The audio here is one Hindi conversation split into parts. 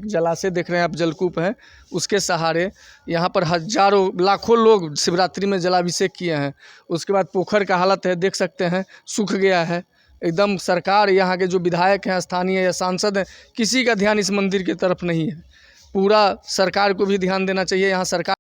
एक जलाशय देख रहे हैं आप, जलकूप है, उसके सहारे यहाँ पर हजारों लाखों लोग शिवरात्रि में जलाभिषेक किए हैं। उसके बाद पोखर का हालत है, देख सकते हैं, सूख गया है एकदम। सरकार, यहाँ के जो विधायक हैं, स्थानीय या सांसद हैं, किसी का ध्यान इस मंदिर की तरफ नहीं है। पूरा सरकार को भी ध्यान देना चाहिए। यहाँ सरकार।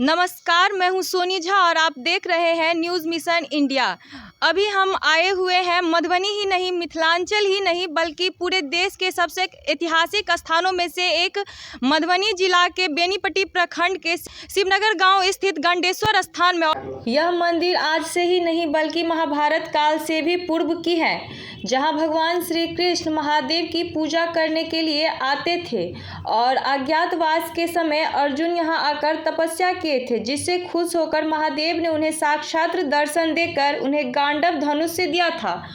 नमस्कार, मैं हूं सोनी झा और आप देख रहे हैं न्यूज़ मिशन इंडिया। अभी हम आए हुए हैं मधुबनी ही नहीं, मिथिलांचल ही नहीं, बल्कि पूरे देश के सबसे ऐतिहासिक स्थानों में से एक मधुबनी जिला के बेनीपट्टी प्रखंड के शिवनगर गांव स्थित गंडेश्वर स्थान में। यह मंदिर आज से ही नहीं बल्कि महाभारत काल से भी पूर्व की है, जहां भगवान श्री कृष्ण महादेव की पूजा करने के लिए आते थे और अज्ञातवास के समय अर्जुन यहां आकर तपस्या किए थे, जिससे खुश होकर महादेव ने उन्हें साक्षात दर्शन देकर उन्हें गांडव धनुष से दिया था।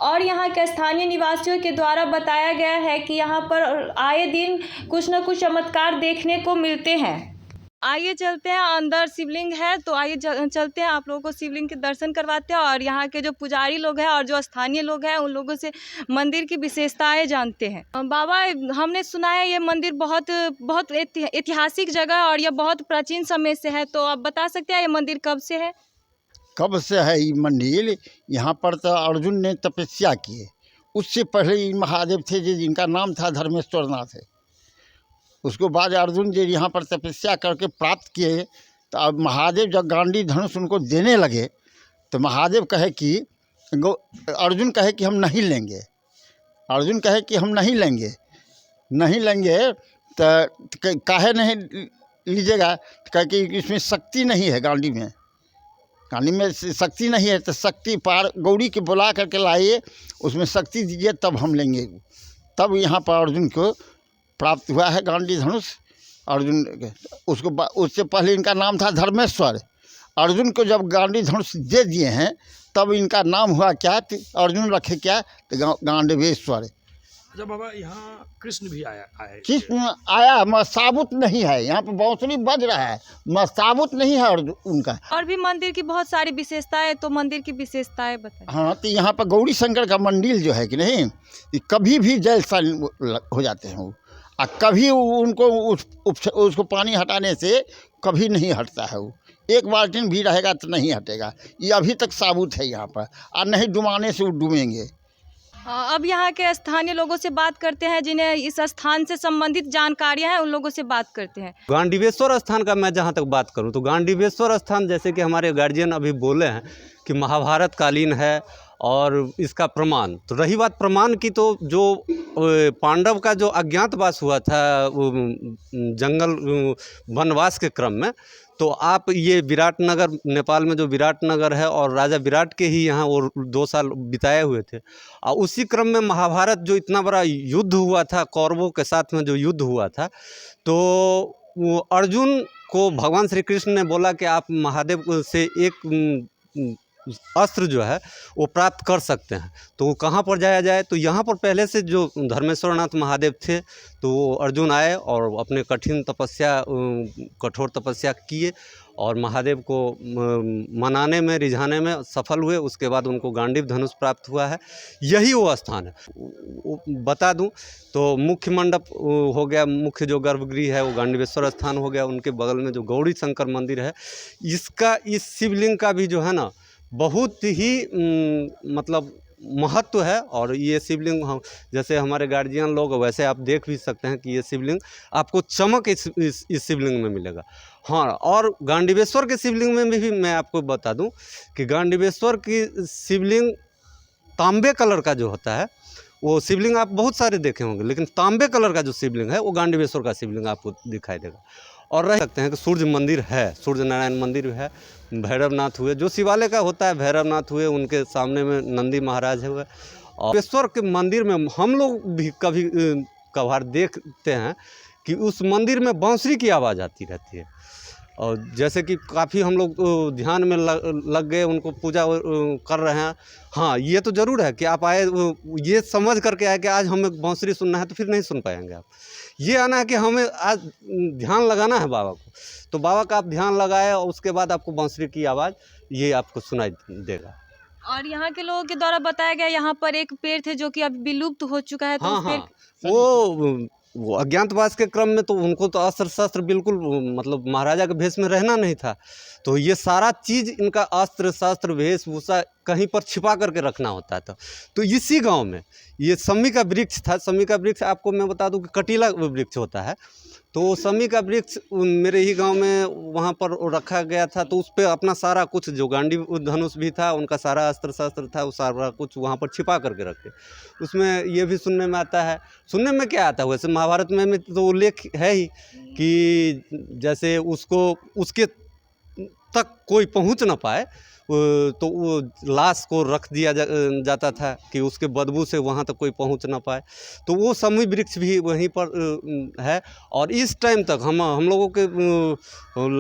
और यहाँ के स्थानीय निवासियों के द्वारा बताया गया है कि यहाँ पर आए दिन कुछ न कुछ चमत्कार देखने को मिलते हैं। आइए चलते हैं, अंदर शिवलिंग है, तो आइए चलते हैं, आप लोगों को शिवलिंग के दर्शन करवाते हैं और यहाँ के जो पुजारी लोग हैं और जो स्थानीय लोग हैं उन लोगों से मंदिर की विशेषताएं जानते हैं। बाबा, हमने सुना है ये मंदिर बहुत बहुत ऐतिहासिक जगह है और यह बहुत प्राचीन समय से है, तो आप बता सकते हैं ये मंदिर कब से है? कब से है ये मंदिर? यहाँ पर तो अर्जुन ने तपस्या की है, उससे पहले ये महादेव थे जिनका नाम था धर्मेश्वर नाथ है। उसको बाद अर्जुन जी यहाँ पर तपस्या करके प्राप्त किए, तो अब महादेव जब गांडी धनुष उनको देने लगे तो महादेव कहे कि अर्जुन कहे कि हम नहीं लेंगे। अर्जुन कहे कि हम नहीं लेंगे तो काहे नहीं लीजिएगा? कहे कि इसमें शक्ति नहीं है, गांडी में शक्ति नहीं है, तो शक्ति पार गौरी के बुला करके लाइए, उसमें शक्ति दीजिए तब हम लेंगे। तब यहाँ पर अर्जुन को प्राप्त हुआ है गांडी धनुष। अर्जुन उसको उससे पहले इनका नाम था धर्मेश्वर। अर्जुन को जब गांडी धनुष दे दिए हैं तब इनका नाम हुआ क्या, अर्जुन रखे क्या, तो गांडवेश्वर। जब बाबा यहाँ कृष्ण भी आया कृष्ण आया, मसाबुत नहीं है, यहाँ पे बांसुरी बज रहा है, मसाबुत नहीं है उनका। और भी मंदिर की बहुत सारी विशेषताएं, तो मंदिर की विशेषताएं बताइए। हाँ, तो यहाँ पर गौरी शंकर का मंदिर जो है कि नहीं, कभी भी जल हो जाते हैं वो, और कभी उनको उसको पानी हटाने से कभी नहीं हटता है वो। एक बाल्टी भी रहेगा तो नहीं हटेगा, ये अभी तक साबुत है यहाँ पर, और नहीं डुबाने से वो डूबेंगे। अब यहाँ के स्थानीय लोगों से बात करते हैं, जिन्हें इस स्थान से संबंधित जानकारियां हैं, उन लोगों से बात करते हैं। गांडीवेश्वर स्थान का मैं जहाँ तक बात करूँ तो गांडीवेश्वर स्थान, जैसे कि हमारे गार्जियन अभी बोले हैं कि महाभारत कालीन है और इसका प्रमाण, तो रही बात प्रमाण की, तो जो पांडव का जो अज्ञातवास हुआ था जंगल वनवास के क्रम में, तो आप ये विराटनगर, नेपाल में जो विराटनगर है, और राजा विराट के ही यहाँ वो 2 साल बिताए हुए थे। और उसी क्रम में महाभारत जो इतना बड़ा युद्ध हुआ था, कौरवों के साथ में जो युद्ध हुआ था, तो वो अर्जुन को भगवान श्री कृष्ण ने बोला कि आप महादेव से एक अस्त्र जो है वो प्राप्त कर सकते हैं, तो वो कहाँ पर जाया जाए? तो यहाँ पर पहले से जो धर्मेश्वरनाथ महादेव थे, तो वो अर्जुन आए और अपने कठोर तपस्या किए और महादेव को मनाने में, रिझाने में सफल हुए। उसके बाद उनको गांडीव धनुष प्राप्त हुआ है। यही वो स्थान है। बता दूं तो मुख्य मंडप हो गया, मुख्य जो गर्भगृह है वो गांडीवेश्वर स्थान हो गया। उनके बगल में जो गौरी शंकर मंदिर है, इसका, इस शिवलिंग का भी जो है ना बहुत ही मतलब महत्व है। और ये शिवलिंग हम, जैसे हमारे गार्जियन लोग, वैसे आप देख भी सकते हैं कि ये शिवलिंग आपको चमक इस शिवलिंग में मिलेगा। हाँ, और गांडीवेश्वर के शिवलिंग में भी मैं आपको बता दूं कि गांडीवेश्वर की शिवलिंग तांबे कलर का जो होता है, वो शिवलिंग आप बहुत सारे देखे होंगे, लेकिन तांबे कलर का जो शिवलिंग है वो गांडीवेश्वर का शिवलिंग आपको दिखाई देगा। और रह सकते हैं कि सूर्य मंदिर है, सूर्य नारायण मंदिर है, भैरवनाथ हुए, जो शिवालय का होता है, भैरवनाथ हुए, उनके सामने में नंदी महाराज हुए। और ईश्वर के मंदिर में हम लोग भी कभी कभार देखते हैं कि उस मंदिर में बांसुरी की आवाज़ आती रहती है। और जैसे कि काफ़ी हम लोग ध्यान में लग गए, उनको पूजा कर रहे हैं। हाँ, ये तो ज़रूर है कि आप आए, ये समझ करके आए कि आज हमें बांसुरी सुनना है, तो फिर नहीं सुन पाएंगे आप। ये आना है कि हमें आज ध्यान लगाना है बाबा को, तो बाबा का आप ध्यान लगाए और उसके बाद आपको बांसुरी की आवाज़ ये आपको सुनाई देगा। और यहाँ के लोगों के द्वारा बताया गया, यहाँ पर एक पेड़ थे जो कि अब विलुप्त हो चुका है, तो हाँ, उस पेड़ हाँ, वो वो अज्ञातवास के क्रम में तो उनको तो अस्त्र शस्त्र बिल्कुल मतलब महाराजा के भेष में रहना नहीं था। तो ये सारा चीज़ इनका अस्त्र शस्त्र वेशभूषा कहीं पर छिपा करके रखना होता था। तो इसी गांव में ये समी का वृक्ष था। समी का वृक्ष आपको मैं बता दूं कि कटीला वृक्ष होता है। तो समी का वृक्ष मेरे ही गांव में वहाँ पर रखा गया था। तो उस पर अपना सारा कुछ जो गांडीव धनुष भी था, उनका सारा अस्त्र शस्त्र था, वो सारा कुछ वहाँ पर छिपा करके रखे। उसमें ये भी सुनने में आता है, सुनने में क्या आता है, वैसे महाभारत में तो उल्लेख है ही कि जैसे उसको उसके तक कोई पहुंच ना पाए तो वो लाश को रख दिया जाता था कि उसके बदबू से वहाँ तक कोई पहुंच ना पाए। तो वो समी वृक्ष भी वहीं पर है। और इस टाइम तक हम लोगों के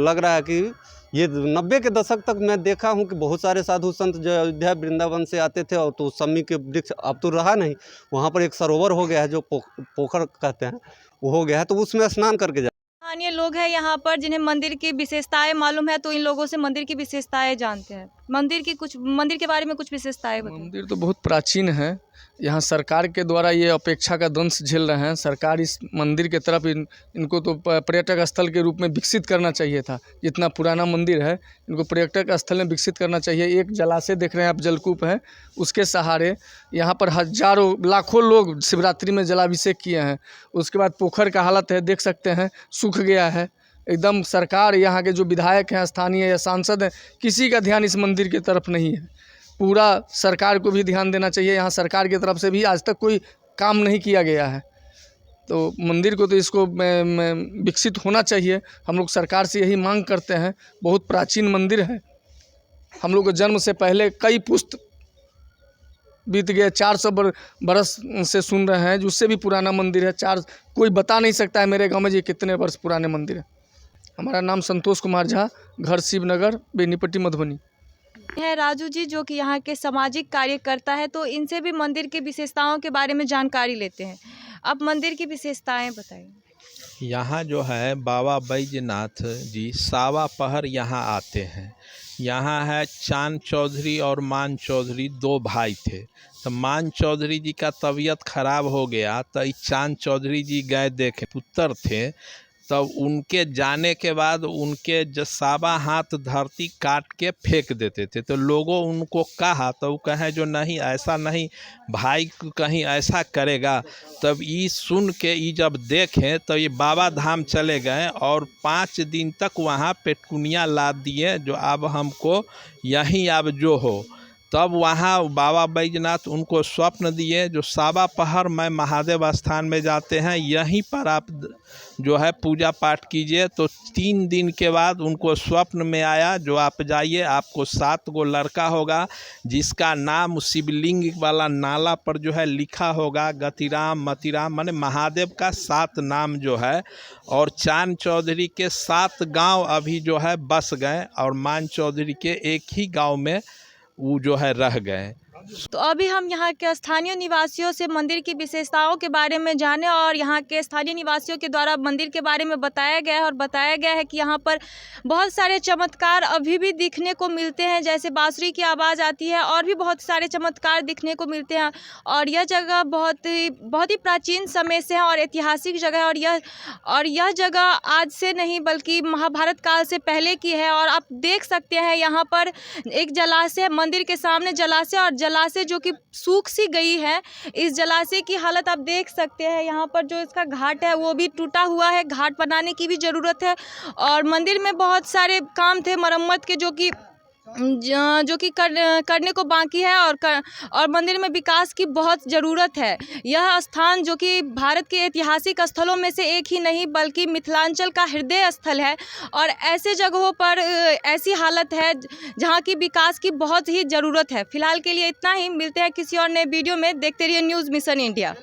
लग रहा है कि ये 90 के दशक तक मैं देखा हूँ कि बहुत सारे साधु संत जो अयोध्या वृंदावन से आते थे, और तो समी के वृक्ष अब तो रहा नहीं। वहाँ पर एक सरोवर हो गया है जो पोखर कहते हैं, वो हो गया है, तो उसमें स्नान करके स्थानीय लोग हैं यहाँ पर जिन्हें मंदिर की विशेषताएं मालूम है, तो इन लोगों से मंदिर की विशेषताएं जानते हैं। मंदिर के बारे में कुछ विशेषताएं बताएं। मंदिर तो बहुत प्राचीन है। यहाँ सरकार के द्वारा ये अपेक्षा का दंश झेल रहे हैं। सरकार इस मंदिर के तरफ इनको तो पर्यटक स्थल के रूप में विकसित करना चाहिए था। जितना पुराना मंदिर है, इनको पर्यटक स्थल में विकसित करना चाहिए। एक जलाशय देख रहे हैं आप, जलकूप है, उसके सहारे यहाँ पर हजारों लाखों लोग शिवरात्रि में जलाभिषेक किए हैं। उसके बाद पोखर का हालत है, देख सकते हैं, सूख गया है एकदम। सरकार, यहाँ के जो विधायक हैं, स्थानीय या सांसद हैं, किसी का ध्यान इस मंदिर की तरफ नहीं है। पूरा सरकार को भी ध्यान देना चाहिए। यहाँ सरकार की तरफ से भी आज तक कोई काम नहीं किया गया है। तो मंदिर को तो इसको विकसित होना चाहिए। हम लोग सरकार से यही मांग करते हैं। बहुत प्राचीन मंदिर है। हम लोग को जन्म से पहले कई पुस्त बीत गए। 400 बरस से सुन रहे हैं, उससे भी पुराना मंदिर है। कोई बता नहीं सकता है मेरे गांव में ये कितने वर्ष पुराने मंदिर है। हमारा नाम संतोष कुमार झा, घर शिवनगर, बेनीपट्टी, मधुबनी है। राजू जी जो कि यहाँ के सामाजिक कार्यकर्ता है, तो इनसे भी मंदिर की विशेषताओं के बारे में जानकारी लेते हैं। आप मंदिर की विशेषताएं बताइए। यहाँ जो है बाबा बैजनाथ जी सावा पहर यहाँ आते हैं। यहाँ है चांद चौधरी और मान चौधरी, 2 भाई थे। तो मान चौधरी जी का तबीयत खराब हो गया, तो चांद चौधरी जी गए देखे, पुत्र थे। तब उनके जाने के बाद उनके जो सावा हाथ धरती काट के फेंक देते थे। तो लोगों उनको कहा, तो वो कहे जो नहीं, ऐसा नहीं, भाई कहीं ऐसा करेगा। तब ये सुन के ये जब देखें तो ये बाबा धाम चले गए और 5 दिन तक वहाँ पेटकुनिया लाद दिए, जो अब हमको यहीं अब जो हो। तब वहाँ बाबा बैजनाथ उनको स्वप्न दिए, जो सावा पहर में महादेव स्थान में जाते हैं, यहीं पर आप जो है पूजा पाठ कीजिए। तो 3 दिन के बाद उनको स्वप्न में आया, जो आप जाइए, आपको 7 गो लड़का होगा, जिसका नाम शिवलिंग वाला नाला पर जो है लिखा होगा, गतिराम मतिराम, माने महादेव का 7 नाम जो है। और चांद चौधरी के 7 गांव अभी जो है बस गए, और मान चौधरी के एक ही गांव में वो जो है रह गए। तो अभी हम यहाँ के स्थानीय निवासियों से मंदिर की विशेषताओं के बारे में जाने, और यहाँ के स्थानीय निवासियों के द्वारा मंदिर के बारे में बताया गया है। और बताया गया है कि यहाँ पर बहुत सारे चमत्कार अभी भी दिखने को मिलते हैं, जैसे बांसुरी की आवाज़ आती है, और भी बहुत सारे चमत्कार दिखने को मिलते हैं। और यह जगह बहुत ही प्राचीन समय से है और ऐतिहासिक जगह है। और यह जगह आज से नहीं बल्कि महाभारत काल से पहले की है। और आप देख सकते हैं यहाँ पर एक जलाशय, मंदिर के सामने जलाशय, और जलाशय जो कि सूख सी गई है। इस जलाशय की हालत आप देख सकते हैं। यहाँ पर जो इसका घाट है वो भी टूटा हुआ है, घाट बनाने की भी ज़रूरत है। और मंदिर में बहुत सारे काम थे मरम्मत के, जो कि करने को बाकी है। और मंदिर में विकास की बहुत ज़रूरत है। यह स्थान जो कि भारत के ऐतिहासिक स्थलों में से एक ही नहीं बल्कि मिथिलांचल का हृदय स्थल है। और ऐसे जगहों पर ऐसी हालत है जहां की विकास की बहुत ही ज़रूरत है। फिलहाल के लिए इतना ही, मिलते हैं किसी और नए वीडियो में। देखते रहिए न्यूज़ मिशन इंडिया।